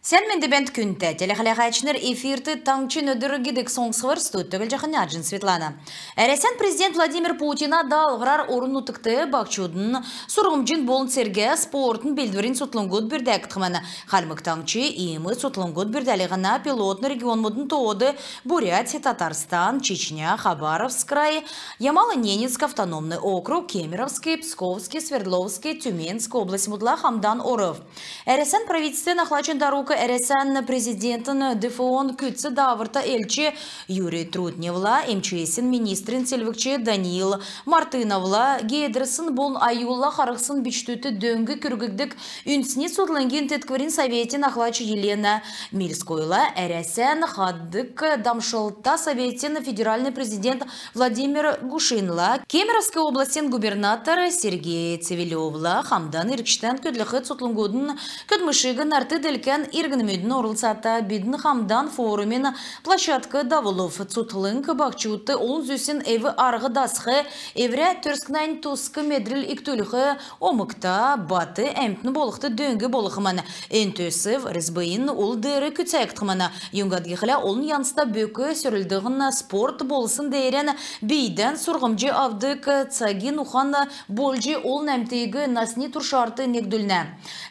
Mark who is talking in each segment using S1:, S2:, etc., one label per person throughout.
S1: Sen mendebent künte, telexalaqaçınır efirti tangçı nödürü gidik songsıvır stüttügül жақын Аджин Светлана. Әресен президент Владимир Путина далғырар орын ұтықты бақчудың сұрғымжын болын серге спортын белдверін сотлыңгуд бірдәк тұқыманы. Қалмық таңчы емі сотлыңгуд бірдәліғана пилотны регион мұдын тоғды Бурятия, Татарстан, Чечня, Хабаровск край, Ямало-Ненецк автономный округ, Кемеровский, Псковский, Свердловский, Тюменский область мұдла Хамдан Оров. Әресен правительстве нахлачын дарука әресен президентін ДФОн күтсі давырта елчі Юрий Трутневла, МЧСін министрін селвікчі Даниил Мартыновла, Гедресін бол аюлла қарықсын бичтуті дөңгі күргігдік үнсіне сотланген теткверин советі нахлачы Елена Мильскойла, әресен хаддық дамшылта советін федеральный президент Владимир Гушинла, Кемеровской областен губернатор Сергей Цивилевла, Хамдан Иркштен көдліқі сотлангудын көдмішігін арты ділкен иргінмүйдің орылсата бидін Хамдан форумен площадка давылов цутлынк бақчуты олын зөсін әві арғы дасқы әврі түрскнайн тусқы медріл иктүліқі омықта баты әмтін болықты дөңгі болықыманы. Ән төсів різбейін ол дәрі күтсәйктіманы. Юнгадгіқілі олын янста бөкі сөрілдіғын спорт болысын дәрен бейден сұрғымжы авдық цагин ұқаны болжы ол нәмтейгі насни тұршарты негдүліне.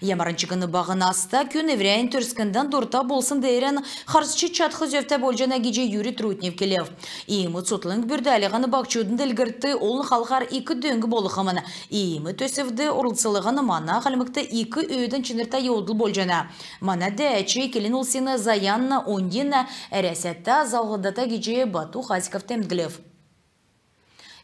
S1: Ямарынчығыны бағын аста күн еврейн түрскіндан дұрта болсын дәрен қарсычы чатқы зөфті болжана геже Юрий Трутнев келев. Имы цутлынг бүрдәліғаны бақчудын ділгірті олын қалғар екі дөңгі болықымын. Имы төсівді орылсылығаны мана қалымықты екі өйдің чынырта еудыл болжана. Мана дәчі келін олсыны заянна ондина әрәсетті залғыдата геже Бату Хасиков темдгілев.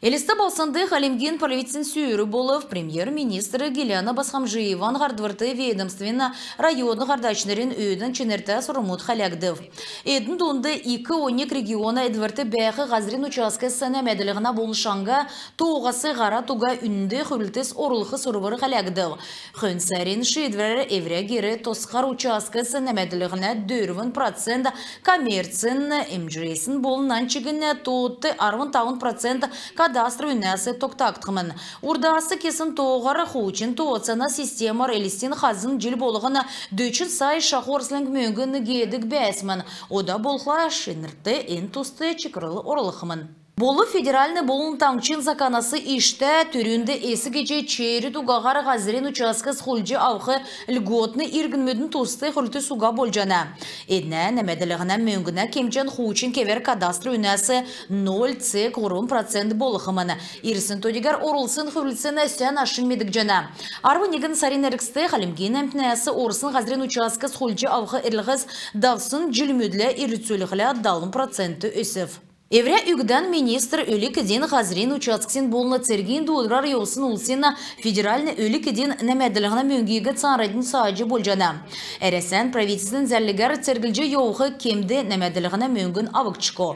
S1: Элисті болсынды Халимгин правительствен сүйірі болып, премьер-министрі Геляна Басхамжиеван ғардвырты ведомствена районны ғардачнырын өйдің чынырта сұрымуд халягдыв. Эдің донды 2-12 региона әдвірті бәқі ғазрин учаскасы нәмәділігіна болышанға тоғасы ғара туға үнді хүлтіс орылқы сұрывыры халягдыв. Хөнсәрін шедвері евре гері тосқар учаскасы нәмәділігіна 4% коммерцин МЖСін болынан чігіне тоты 60% кадастр үнәсі тоқтақтымын. Урдасы кесін тоғары хучин тоғыцына системар элистен хазын жил болығына дөчін сай шақорсылың мөңгіні гедік бәсімін. Ода болға шынырты ен тусты чекірілі орылықымын. Болы федеральный болын таңчын заканасы ішті түрінді есі кече чейрі туғағар ғазірен учаскас құлжы ауқы льготны иргінмөдің тусты құлты суға болжана. Едіне нәмәділігіна мөңгіна кемчен хучин кевер кадастр үнәсі 0,40% болықыманы. Ирсін төдегер орылсын құлсын әстен ашын медік жана. Арвы неген сарин әріксті қалимген әмтінәсі орысын ғазірен учаскас құлжы ауқы ірліғыз давсын жүлмөділі ирүтсөліғілі 60% өсіп. Евре үгден министр өлікеден ғазірен учасксен болына церген дуылрар еусын ұлсена федеральны өлікеден нәмәділіғіна мөңгегі цанрадын саажы болжана. Әресен правительствен зәрлігер цергілжі еуғы кемді нәмәділіғіна мөңгін авықчыко.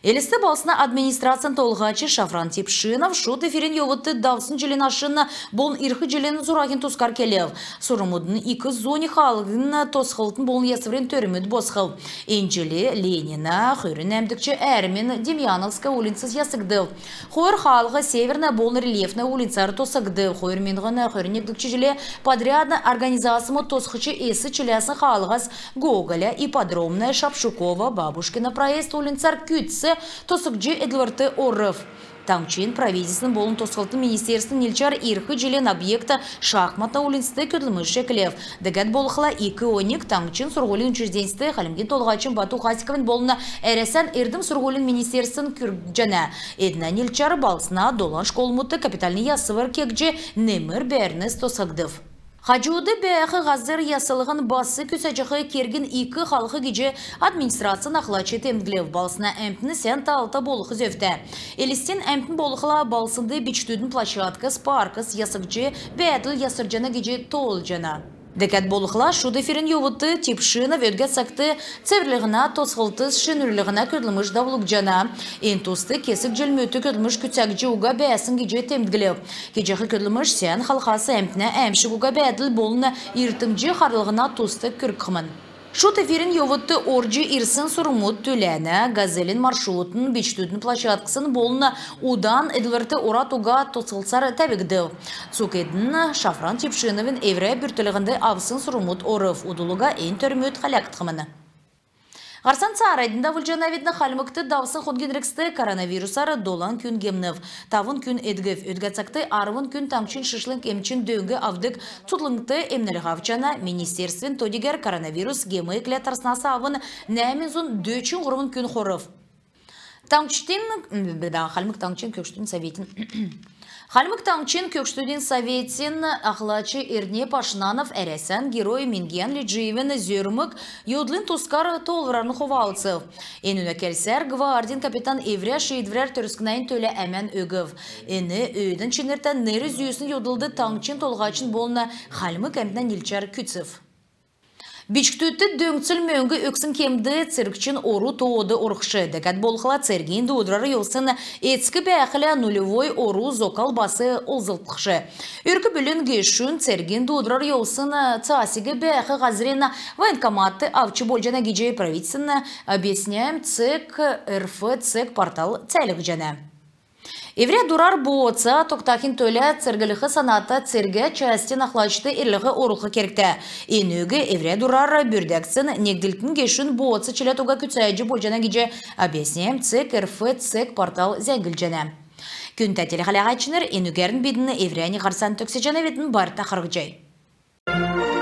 S1: Элисті балсына администрациян толғачы Шафран Тепшинов шут эфирен еуытты давсын желен ашына болын ирхы желен зурағын тускар келев. Сұрымудың 2 зоне халығын тосқылтын болын ясыврен төріміт босқыл. Энджеле, Ленина, Хөрін әмдікчі әрмен Демьяновска улинсыз ясыгдыл. Хойр халығы северна болын рельефна улинсары тосығды. Хойр менғына Хөрін әмдікчі желе подрядна организасымы тосқычы есі чілясын халығас Гоголя, Ипподромная, Шапшукова, Бабушкина проезд улинсар күтсі тосықжы Эдварты Оров. Таңчын правительствен болын тосқылтын министерствен нелчар ирхы желен объекта шахматна улинсты көділміш шекілев. Дегет болықла 2-12 таңчын сұрғолин учрежденсті Халимген толғачын Бату Хасиковын болына әресен ердім сұрғолин министерствен күргжана. Эдна нелчар балсына долан школмуты капитальный ясывар кекже немір бәрініз тосықдыв. Хажуды бәқі ғазыр ясылығын басы көсәжіғі керген 2 халқы кеже администрациян ақлачы темділев балсына әмтіні сән талта болықы зөфті. Элістен әмтін болықыла балсынды бичтудің площадкас, паркас, ясықжы, бәділ ясыржана кеже тол жана. Декет болықла шуды ферін еуыты Тепшинов өдге сақты цеврлігіна тосқылтыз шынүрлігіна көділміш давлық жана. Ен тосты кесік желмөті көділміш күтсәк жауға бәсін кеже темдгілеу. Кежеғі көділміш сән халқасы әмтіне әмші құға бәділ болына ертімжі қарлығына тосты күркімін. Шут эфирин йовытты орджи ирсын сурмут түләне, газелин маршрутын, бичтүдін площадкасын болына удан эдварты оратуга тосылсар тәбігді. Цукедін Шафран Типшиновин евре бүртілігінді авсын сурмут орыв удулуга ен төрмөт қаляқтықымыны. Гарсан царайдында вульжанавидна халмыкты давсын ходгенрексты коронавирусары долан күн гемнев. Тавын күн эдгев өдгацакты арвын күн тамчин шышлын кемчин дөңгі авдык тутлыңты эмнелі ғавчана министерствен тодигер коронавирус гемы клетарснасы авын нәмізун дөчін ғырмын күн хоров. Халмык таңчин көкштін советин. Халмык таңчин көкштүден советин ахлачы Эрне Пашнанов әресен герой Минген Лиджиевен зөрмік юдлын тускар толғырарын ховалцев. Енуна келсер гвардин капитан Евре шейдвер түріскінайын төлі әмен өгів. Ені өйдің чинерттен нері зүйесін юдылды таңчин толғачын болына Халмык әмден елчар күтсів. Бичктүтті дөңціл мөңгі өксін кемді циркчин ору тоуды орықшы. Дәкәт болқыла цергейінді удрары елсын етскі бәқілі нулевой ору зокал басы олзылтықшы. Үркі бүлін гешін цергейінді удрары елсын цасигі бәқі ғазірені военкоматты авчы болжана геджей правительсіні объясняем ЦИК РФ ЦИК портал цәлік жәні. Евре дурар боğatsa тоқтақин төлі цергіліғі санаты церге частен ақлачты ерліғі орылғы керекті. Енөгі евре дурар бүрдәксін негділтін кешін боğatsa чілі тоға күтсәйджі болжана кеже объясняем ЦИК РФ ЦИК портал зәңгіл жәні. Күн тәтелі қалағачыныр енөгерін бедіні еврені қарсан төксе жана бетін барта қырғы жай.